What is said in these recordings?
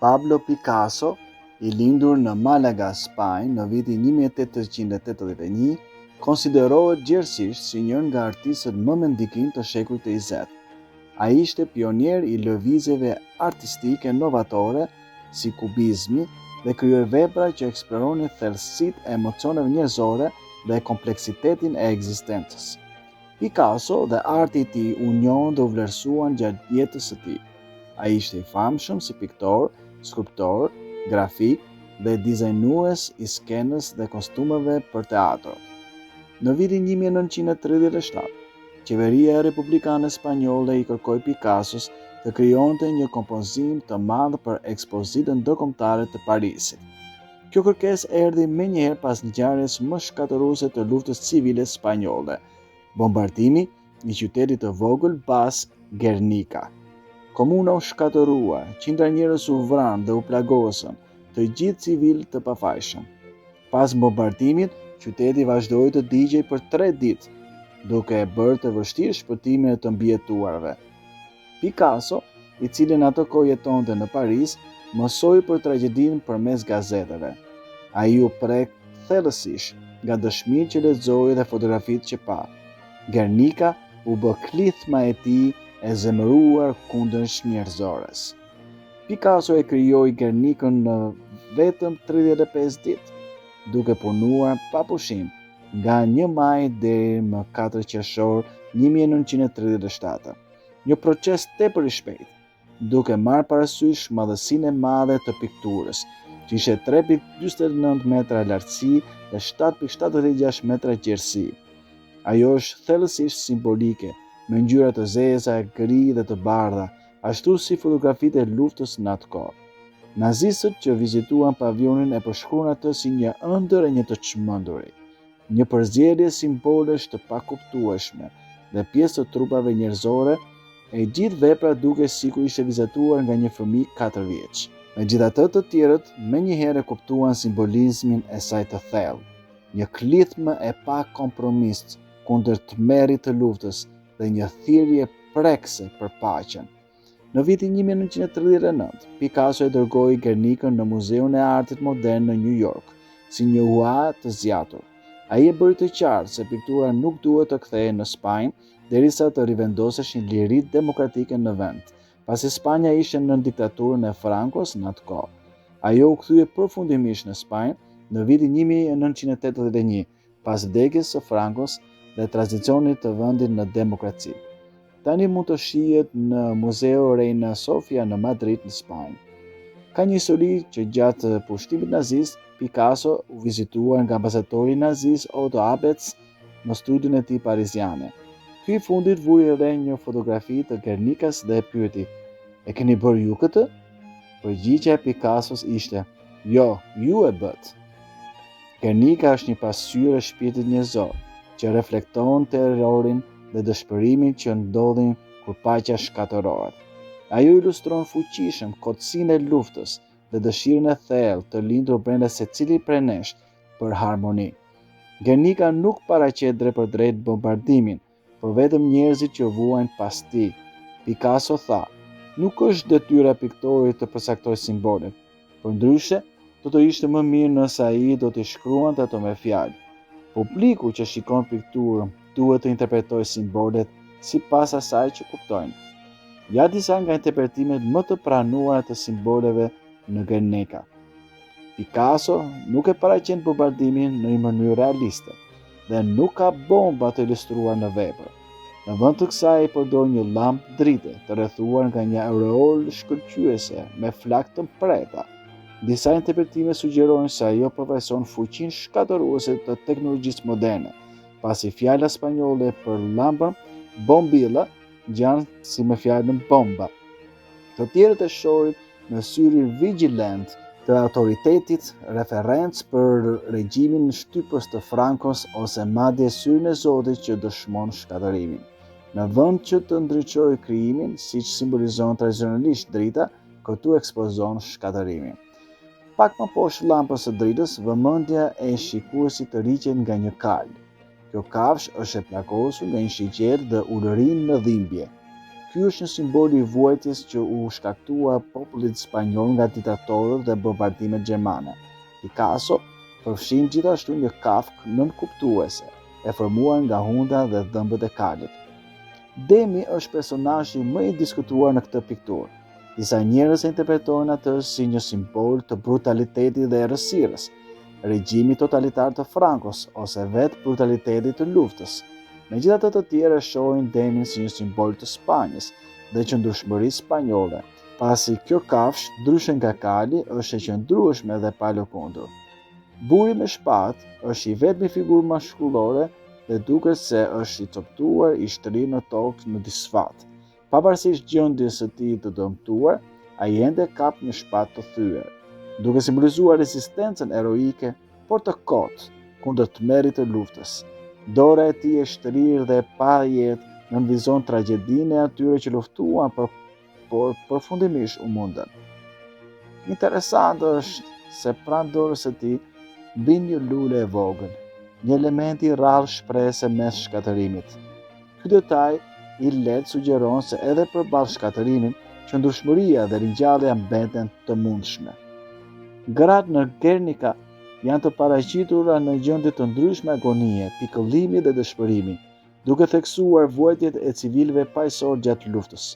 Pablo Picasso, i lindur në Malaga, Spanjë në vitin 1881, konsiderohet gjerësisht si njën nga artistët më me ndikim të shekullit të 20. Ai ishte pionier i lëvizjeve artistike novatore si kubizmi dhe krijoi vepra që eksploronin thellësitë e emocioneve njerëzore dhe kompleksitetin e ekzistencës. Picasso dhe arti i tij u njohën dhe u vlerësuan gjatë jetës së tij. Ai ishte i famshëm si piktor, skulptor, grafik dhe dizajnues i skenës dhe kostumeve për teatro. Në vitin 1937, qeveria republikane spanjolle i kërkoi Picassos të krijonte një kompozim të madh për ekspozitën ndërkombëtare të Parisit. Kjo kërkesë erdhi menjëherë pas ngjarjes më shkatërruese të luftës civile spanjolle, bombardimi i qytetit të vogël bask Guernica. Komuna u shkatërrua, qindra njerëz u vranë dhe u plagosën, të gjithë civilë të pafajshëm. Pas bombardimit, qyteti vazhdoi të digjej për 3 ditë, duke e bërë të vështirë shpëtimin e të mbijetuarve. Picasso, i cili në atë kohë jetonte në Paris, mësoi për tragjedinë përmes gazetave. Ai u prek thellësisht nga dëshmitë që lexoi dhe fotografitë që pa. Guernica u bë klithma e tij e zemëruar kundër njerëzores. Picasso e krijoi Guernicën në vetëm 35 ditë, duke punuar pa pushim nga 1 maj deri më 4 qershor 1937. Një proces tepër i shpejtë, duke marrë parasysh madhësinë e madhe të pikturës, që ishte 3,49 metra lartësi dhe 7,76 metra gjerësi. Ajo është thellësisht simbolike, me ngjyra të zeza, gri dhe të bardha, ashtu si fotografitë e luftës në atë kohë. Nazistët që vizituan pavionin e përshkruan atë si një ëndër e një të çmenduri, një përzierje simbolesh të pakuptueshme dhe pjesë të trupave njerëzore, e gjithë vepra duke sikur ishte vizatuar nga një fëmijë 4 vjeç. Megjithatë, të tjerët menjëherë kuptuan simbolizmin e saj të thellë, një klithmë e pa kompromis kundër tmerrit të luftës dhe një thirrje prekse për paqen. Në vitin 1939, Picasso e dërgoi Guernicën në Muzeun e Artit Modern në New York, si një ua të zgjatur. Ai e bëri të qartë se piktura nuk duhet të kthehej në Spanjë derisa të rivendoseshin liritë demokratike në vend, pasi Spanja ishte nën diktaturën e Francos në atë kohë. Ajo u kthye përfundimisht në Spanjë në vitin 1981, pas vdekjes së Francos dhe tranzicionit të vendit në demokraci. Tani mund të shihet në Museu Reina Sofia në Madrid, në Spanjë. Ka një histori që gjatë pushtimit nazist, Picasso u vizituar nga ambasadori nazist Otto Abetz në studion e tij pariziane. Ky i fundit vuri re një fotografi të Guernicës dhe e pyeti: "E keni bërë ju këtë?" Përgjigjja e Picassos ishte: "Jo, ju e bët." Guernica është një pasqyrë e shpirtit njerëzor, që reflekton terrorin dhe dëshpërimin që ndodhin kur paqja shkatërrohet. Ajo ilustron fuqishëm kotësinë e luftës dhe dëshirën e thellë të lindur brenda secilit prej nesh për harmoni. Guernica nuk paraqet drejtpërdrejt bombardimin, por vetëm njerëzit që vuajnë pas tij. Picasso tha: "Nuk është detyra e piktorit të përcaktojë simbolet, përndryshe do të ishte më mirë nëse ai do t'i shkruante ato me fjalë. Publiku që shikon pikturën duhet të interpretojë simbolet sipas asaj që kuptojnë." Ja disa nga interpretimet më të pranuara të simboleve në Guernica. Picasso nuk e paraqet bombardimin në një mënyrë realiste dhe nuk ka bomba të ilustruar në vepër. Në vend të kësaj ai përdor një llampë drite të rrethuar nga një aureolë shkëlqyese me flakë të mpreta. Disa interpretime sugjerojnë se ajo përfaqëson fuqinë shkatërruese të teknologjisë moderne, pasi fjala spanjolle për llambën, bombilla, ngjan si me fjalën bomba. Të tjerët e shohin në syrin vigjilent të autoritetit, referencë për regjimin shtypës të Francos ose madje syrin e Zotit që dëshmon shkatërimin. Në vend që të ndriçojë krijimin, siç simbolizon tradicionalisht drita, këtu ekspozon shkatërimin. Pak më poshtë llampës së dritës, vëmendja e shikuesit të rriqet nga një kalë. Kjo kafshë është e plagosur nga një shigjet dhe ulërin në dhimbje. Ky është një simbol i vuajtjes që u shkaktua popullit spanjoll nga diktatorët dhe bombardimet gjermane. Picasso përfshin gjithashtu një kafkë nënkuptuese, e formuar nga hunda dhe dhëmbët e kalit. Demi është personazhi më i diskutuar në këtë pikturë. Disa njerëz e interpretojnë atë si një simbol të brutalitetit dhe errësirës, regjimi totalitar të Frankos ose vetë brutaliteti të luftës. Megjithatë, të tjerë shohin Demin si një simbol të Spanjës dhe qëndrueshmërisë spanjolle, pasi kjo kafshë, ndryshe nga kali, është e qëndrueshme dhe pa lëkundur. Buri me shpatë është i vetmi figurë mashkullore dhe duket se është i coptuar i shtrirë në tokë në disfat. Pavarësisht gjendjes së tij të dëmtuar, ai ende kap një shpatë të thyer, duke simbolizuar rezistencën eroike, por të kotë, kundër tmerrit të luftës. Dora e tij e shtrirë dhe pa jetë nënvizon tragjedinë e atyre që luftuan por përfundimisht u mundën. Interesant është se pranë dorës së tij mbi një lule e vogël, një element i rrallë shprehse mes shkatërimit. Ky detaj i lehtë sugjeron se edhe përballë shkatërimit, qëndrueshmëria dhe ringjallja mbeten të mundshme. Gratë në Guernica janë të paraqitura në gjendje të ndryshme agonie, pikëllimi dhe dëshpërimi, duke theksuar vuajtjet e civilëve paqësor gjatë luftës.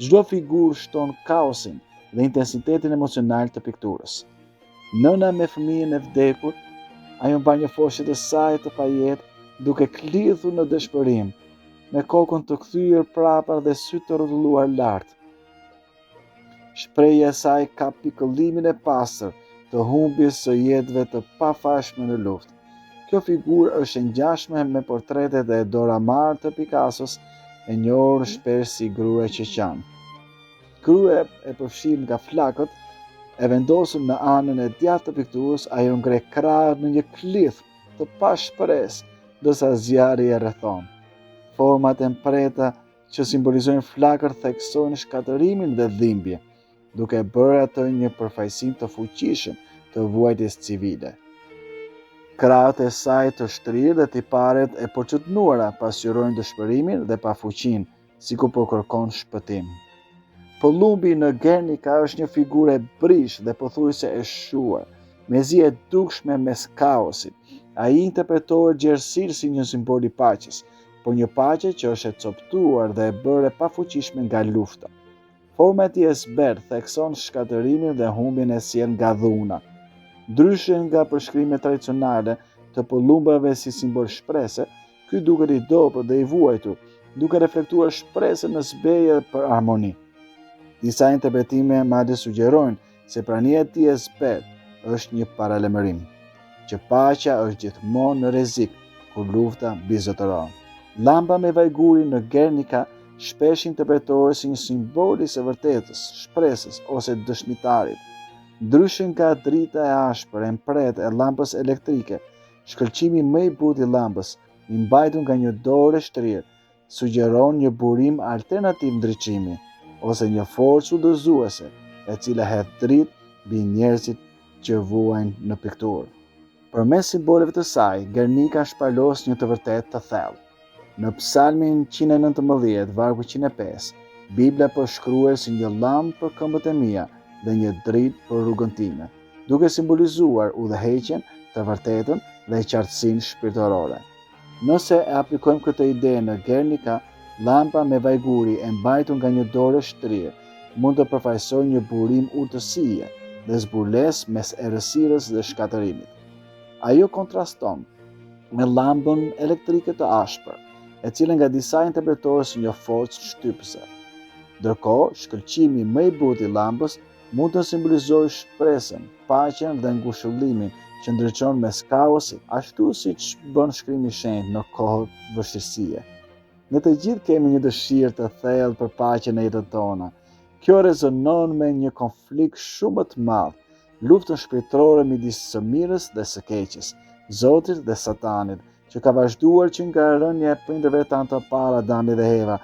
Çdo figurë shton kaosin dhe intensitetin emocional të pikturës. Nëna me fëmijën e vdekur, ajo mban një foshnjë të saj të pajetë, duke klithur në dëshpërim, me kokën të kthyer prapa dhe sytë të rrotulluar lart. Shprehja e saj ka pikëllimin e pastër të humbjes së jetëve të pafashme në luftë. Kjo figurë është e ngjashme me portretet e Dora Maar të Picassos, e njohur shpesh si Grua e Qeqan. Krye e përfshirë nga flakët e vendosur në anën e djathtë të pikturës, ajo ngre krahët në një klith të pashpresë, ndërsa zjarri e rrethon. Format e mpreta që simbolizojnë flakët theksojnë shkatërimin dhe dhimbje, duke bërë atë një përfaqësim të fuqishëm të vuajtjes civile. Krahët e saj të shtrirë dhe tiparet e përçudnuara pasqyrojnë dëshpërimin dhe pafuqinë, sikur po kërkon shpëtim. Pëllumbi në Guernica është një figurë e brishtë dhe pothuajse e shuar, mezi e dukshme mes kaosit. Ai interpretohet gjerësisht si një simbol i paqes, por një paqe që është e coptuar dhe e bërë e pafuqishme nga lufta. Forma e tij e zbardhë thekson shkatërimin dhe humbjen e sjellë nga dhuna. Ndryshe nga përshkrimet tradicionale të pëllumbave si simbol shprehse, ky duket i dobët dhe i vuajtur, duke reflektuar shpresën në zbehje për harmoni. Disa interpretime madje sugjerojnë se prania e tij e zbardhë është një paralajmërim, që paqja është gjithmonë në rrezik kur lufta bizotëron. Llamba me vajguri në Guernica shpesh interpretohet si një simbol i së vërtetës, shpresës ose dëshmitarit. Ndryshe nga drita e ashpër e mprehtë e llampës elektrike, shkëlqimi më i butë i llambës, i mbajtur nga një dorë e shtrirë, sugjeron një burim alternativ ndriçimi, ose një forcë udhëzuese, e cila hedh dritë mbi njerëzit që vuajnë në pikturë. Përmes simboleve të saj, Guernica shpalos një të vërtetë të thellë. Në Psalmin 119, vargu 105, Bibla përshkruhet si një llampë për këmbët e mia dhe një dritë për rrugën time, duke simbolizuar udhëheqjen, të vërtetën dhe qartësinë shpirtërore. Nëse e aplikojmë këtë ide në Guernica, llampa me vajguri e mbajtur nga një dorë e shtrirë mund të përfaqësojë një burim urtësie dhe zbulesë mes errësirës dhe shkatërimit. Ajo kontraston me llambën elektrike të ashpër, e cila nga disa interpretohet si një forcë shtypëse. Ndërkohë, shkëlqimi më i butë i llambës mund të simbolizojë shpresën, paqen dhe ngushëllimin që ndriçon mes kaosit, ashtu siç bën Shkrimi i Shenjtë në kohë vështirësie. Ne të gjithë kemi një dëshirë të thellë për paqen në jetën tona. Kjo rezonon me një konflikt shumë më të madh, luftën shpirtërore midis së mirës dhe së keqes, Zotit dhe Satanit, që ka vazhduar që nga rënja e prindërve tanë të parë Adami dhe Eva,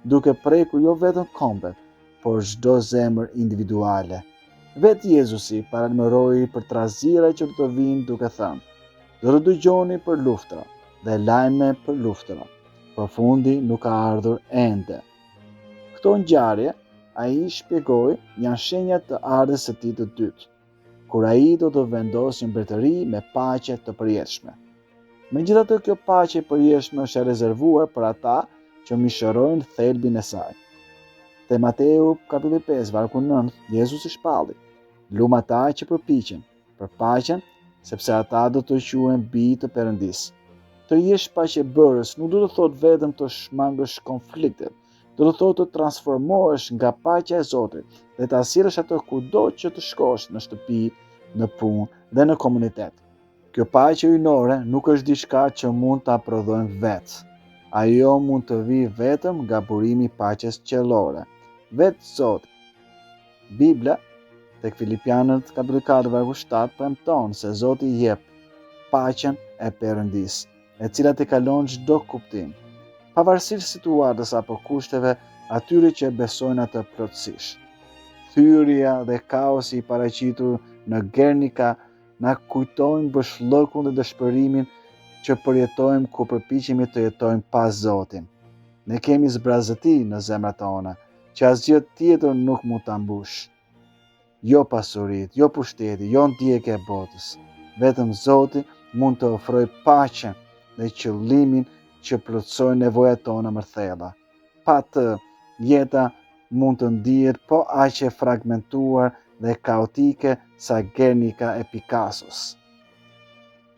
duke prekur jo vetëm kombet, por çdo zemër individuale. Vetë Jezusi paralajmëroi për trazira që do të vinë duke thënë: "Do të dëgjoni për luftra dhe lajme për luftra, por fundi nuk ka ardhur ende." këto ngjarje, ai shpjegoi, janë shenjat të ardhes së tij të dytë, kur ai do të vendosë një mbretëri me paqe të përjetshme. Megjithatë, kjo paqe e përjetshme është e rezervuar për ata që mishërojnë thelbin e saj. Te Mateu kapitulli 5 vargu 9, Jezusi shpalli: "Lum ata që përpiqen për paqen, sepse ata do të quhen bijë të Perëndisë." Të jesh paqebërës nuk do të thotë vetëm të shmangësh konfliktet, do të thotë të transformohesh nga paqja e Zotit dhe ta sjellësh atë kudo që të shkosh, në shtëpi, në punë dhe në komunitet. Kjo paqe hyjnore nuk është diçka që mund ta prodhojmë vetë. Ajo mund të vijë vetëm nga burimi i paqes qiellore, vetë Zoti. Bibla tek Filipianët kapitulli 4 vargu 7 premton se Zoti i jep paqen e Perëndisë, e cila të kalon çdo kuptim, pavarësisht situatës apo kushteve atyre që besojnë atë plotësisht. Thyrja dhe kaosi i paraqitur në Guernica na kujtojnë bëshllëkun dhe dëshpërimin që përjetojmë kur përpiqemi të jetojmë pas Zotin. Ne kemi zbrazëti në zemrat tona, që asgjë tjetër nuk mund ta mbush. Jo pasuritë, jo pushteti, jo ndjekja e botës. Vetëm Zoti mund të ofrojë paqen dhe qëllimin që plotësojnë nevojat tona më të thella. Pa të, jeta mund të ndihet po aq e fragmentuar dhe kaotike sa Guernica e Picassos.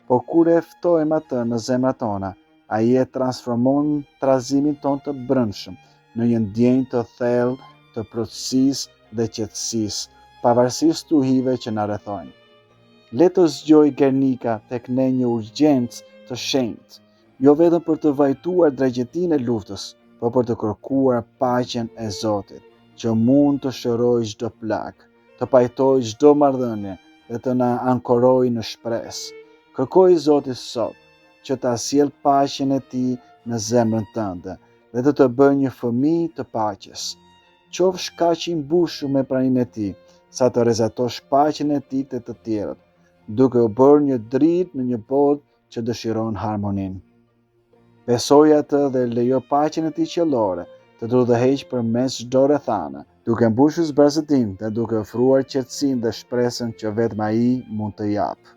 Po kur e ftojmë atë në zemrat tona, ai e transformon trazimin ton të brendshëm në një ndjenjë të thellë të plotësisë dhe qetësisë, pavarësisht tuhive që na rrethojnë. Le të zgjojë Guernica tek ne një urgjencë të shenjtë, jo vetëm për të vajtuar drejtëtinë e luftës, por për të kërkuar paqen e Zotit, që mund të shërojë çdo plagë, të pajtojë çdo marrëdhënie dhe të na ankorojë në shpresë. Kërkoj Zotit sot që ta sjellë paqen e Tij në zemrën tënde dhe të bëjë një fëmijë të paqes. Qofsh kaq i mbushur me praninë e Tij, sa të rrezatosh paqen e Tij te të tjerët, duke u bërë një dritë në një botë që dëshiron harmoninë. Besoj atë dhe lejo paqen e Tij qiellore të udhëheq përmes çdo rrethane, duke mbushur zbrazëtinë dhe duke ofruar qetësinë dhe shpresën që vetëm Ai mund të japë.